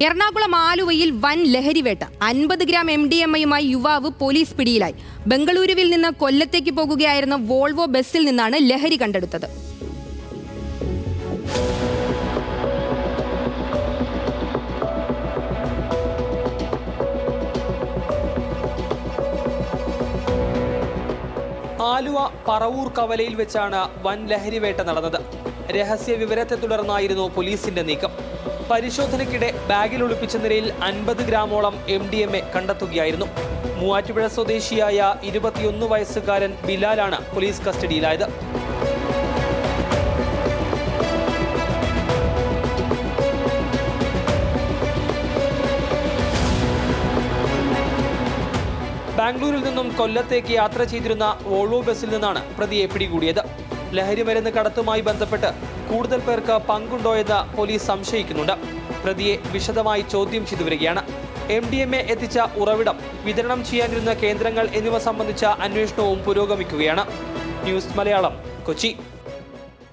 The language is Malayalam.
എറണാകുളം ആലുവയിൽ വൻ ലഹരിവേട്ട. 50 ഗ്രാം MDMA-യുമായി യുവാവ് പോലീസ് പിടിയിലായി. ബംഗളൂരുവിൽ നിന്ന് കൊല്ലത്തേക്ക് പോകുകയായിരുന്ന വോൾവോ ബസ്സിൽ നിന്നാണ് ലഹരി കണ്ടെടുത്തത്. ആലുവ പറവൂർ കവലയിൽ വെച്ചാണ് വൻ ലഹരിവേട്ട നടന്നത്. രഹസ്യ വിവരത്തെ തുടർന്നായിരുന്നു പോലീസിന്റെ നീക്കം. പരിശോധനയ്ക്കിടെ ബാഗിൽ ഒളിപ്പിച്ച നിലയിൽ 50 ഗ്രാമോളം MDMA കണ്ടെത്തുകയായിരുന്നു. മൂവാറ്റുപുഴ സ്വദേശിയായ 21 വയസ്സുകാരൻ ബിലാലാണ് പോലീസ് കസ്റ്റഡിയിലായത്. ബാംഗ്ലൂരിൽ നിന്നും കൊല്ലത്തേക്ക് യാത്ര ചെയ്തിരുന്ന വോൾവോ ബസ്സിൽ നിന്നാണ് പ്രതിയെ പിടികൂടിയത്. ലഹരി മരുന്ന് കടത്തുമായി ബന്ധപ്പെട്ട് കൂടുതൽ പേർക്ക് പങ്കുണ്ടോയെന്ന് പോലീസ് സംശയിക്കുന്നുണ്ട്. പ്രതിയെ വിശദമായി ചോദ്യം ചെയ്തു വരികയാണ്. MDMA എത്തിച്ച ഉറവിടം, വിതരണം ചെയ്യാനിരുന്ന കേന്ദ്രങ്ങൾ എന്നിവ സംബന്ധിച്ച അന്വേഷണവും പുരോഗമിക്കുകയാണ്. ന്യൂസ് മലയാളം, കൊച്ചി.